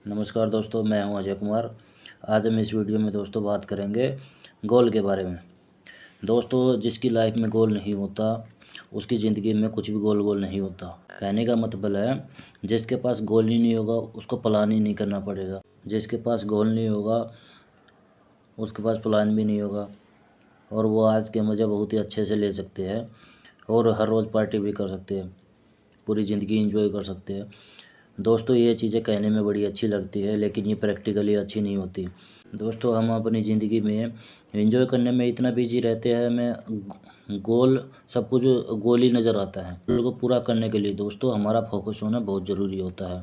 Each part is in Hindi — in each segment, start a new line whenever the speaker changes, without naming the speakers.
नमस्कार दोस्तों, मैं हूं अजय कुमार। आज हम इस वीडियो में दोस्तों बात करेंगे गोल के बारे में। दोस्तों, जिसकी लाइफ में गोल नहीं होता उसकी ज़िंदगी में कुछ भी गोल गोल नहीं होता। कहने का मतलब है, जिसके पास गोल ही नहीं होगा उसको प्लान ही नहीं करना पड़ेगा। जिसके पास गोल नहीं होगा उसके पास प्लान भी नहीं होगा और वो आज के मज़े बहुत ही अच्छे से ले सकते हैं और हर रोज़ पार्टी भी कर सकते हैं, पूरी ज़िंदगी एंजॉय कर सकते हैं। दोस्तों, ये चीज़ें कहने में बड़ी अच्छी लगती है लेकिन ये प्रैक्टिकली अच्छी नहीं होती। दोस्तों, हम अपनी ज़िंदगी में एंजॉय करने में इतना बिजी रहते हैं, हमें गोल सब कुछ गोल ही नज़र आता है। गोल को पूरा करने के लिए दोस्तों हमारा फोकस होना बहुत ज़रूरी होता है।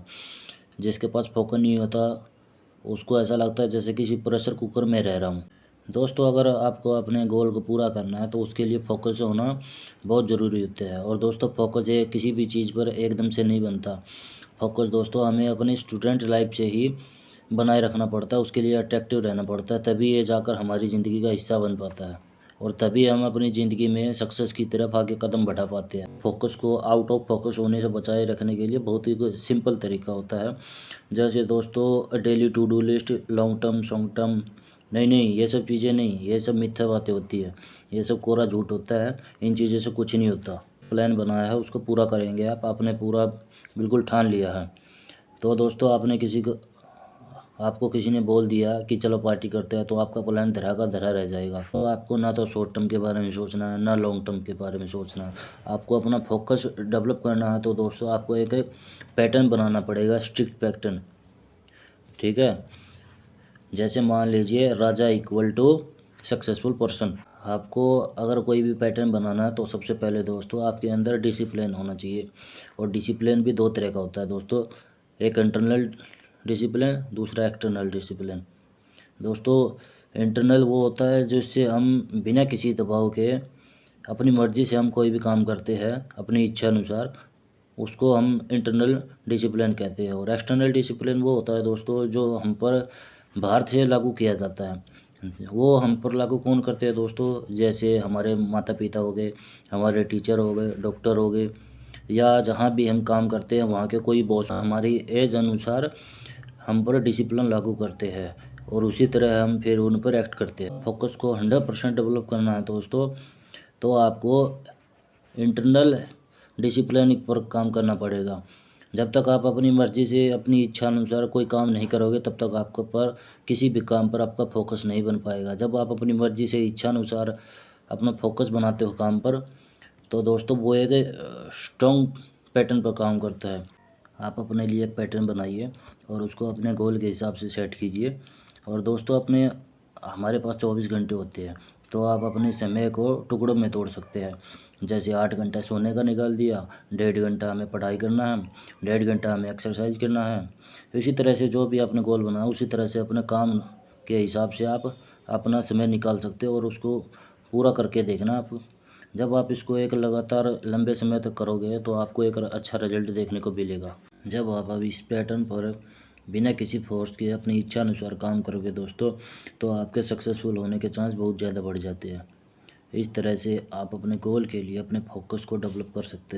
जिसके पास फोकस नहीं होता उसको ऐसा लगता है जैसे किसी प्रेशर कुकर में रह रहा हूँ। दोस्तों, अगर आपको अपने गोल को पूरा करना है तो उसके लिए फोकस होना बहुत ज़रूरी होता है। और दोस्तों, फोकस ये किसी भी चीज़ पर एकदम से नहीं बनता। फोकस दोस्तों हमें अपनी स्टूडेंट लाइफ से ही बनाए रखना पड़ता है, उसके लिए अट्रैक्टिव रहना पड़ता है, तभी ये जाकर हमारी ज़िंदगी का हिस्सा बन पाता है और तभी हम अपनी ज़िंदगी में सक्सेस की तरफ आगे कदम बढ़ा पाते हैं। फोकस को आउट ऑफ फोकस होने से बचाए रखने के लिए बहुत ही सिंपल तरीका होता है। जैसे दोस्तों, daily to do list, long term, short term, नहीं, ये सब चीज़ें नहीं, ये सब मिथ्या बातें होती है, ये सब कोरा झूठ होता है। इन चीज़ों से कुछ नहीं होता। प्लान बनाया है उसको पूरा करेंगे आप, आपने पूरा बिल्कुल ठान लिया है। तो दोस्तों, आपको किसी ने बोल दिया कि चलो पार्टी करते हैं, तो आपका प्लान धरा का धरा रह जाएगा। तो आपको ना तो शॉर्ट टर्म के बारे में सोचना है ना लॉन्ग टर्म के बारे में सोचना है। आपको अपना फोकस डेवलप करना है तो दोस्तों आपको एक पैटर्न बनाना पड़ेगा, स्ट्रिक्ट पैटर्न। ठीक है, जैसे मान लीजिए राजा इक्वल टू सक्सेसफुल पर्सन। आपको अगर कोई भी पैटर्न बनाना है तो सबसे पहले दोस्तों आपके अंदर डिसिप्लिन होना चाहिए। और डिसिप्लिन भी दो तरह का होता है दोस्तों, एक इंटरनल डिसिप्लिन, दूसरा एक्सटर्नल डिसिप्लिन। दोस्तों, इंटरनल वो होता है जिससे हम बिना किसी दबाव के अपनी मर्ज़ी से हम कोई भी काम करते हैं अपनी इच्छा अनुसार, उसको हम इंटरनल डिसिप्लिन कहते हैं। और एक्सटर्नल डिसिप्लिन वो होता है दोस्तों जो हम पर बाहर से लागू किया जाता है। वो हम पर लागू कौन करते हैं दोस्तों, जैसे हमारे माता पिता हो गए, हमारे टीचर हो गए, डॉक्टर हो गए, या जहाँ भी हम काम करते हैं वहाँ के कोई बॉस हमारी एज अनुसार हम पर डिसिप्लिन लागू करते हैं और उसी तरह हम फिर उन पर एक्ट करते हैं। फोकस को 100% डेवलप करना है दोस्तों, तो आपको इंटरनल डिसिप्लिन पर काम करना पड़ेगा। जब तक आप अपनी मर्ज़ी से अपनी इच्छा अनुसार कोई काम नहीं करोगे तब तक आपके पर किसी भी काम पर आपका फोकस नहीं बन पाएगा। जब आप अपनी मर्ज़ी से इच्छा अनुसार अपना फोकस बनाते हो काम पर, तो दोस्तों वो एक स्ट्रॉन्ग पैटर्न पर काम करता है। आप अपने लिए एक पैटर्न बनाइए और उसको अपने गोल के हिसाब से सेट कीजिए। और दोस्तों, हमारे पास 24 घंटे होते हैं, तो आप अपने समय को टुकड़ों में तोड़ सकते हैं। जैसे 8 घंटा सोने का निकाल दिया, 1.5 घंटा हमें पढ़ाई करना है, 1.5 घंटा हमें एक्सरसाइज करना है। इसी तरह से जो भी आपने गोल बनाया उसी तरह से अपने काम के हिसाब से आप अपना समय निकाल सकते हो और उसको पूरा करके देखना आप। जब आप इसको एक लगातार लंबे समय तक करोगे तो आपको एक अच्छा रिजल्ट देखने को मिलेगा। जब आप अब इस पैटर्न पर बिना किसी फोर्स के अपनी इच्छा अनुसार काम करोगे दोस्तों, तो आपके सक्सेसफुल होने के चांस बहुत ज़्यादा बढ़ जाते हैं। इस तरह से आप अपने गोल के लिए अपने फोकस को डेवलप कर सकते हैं।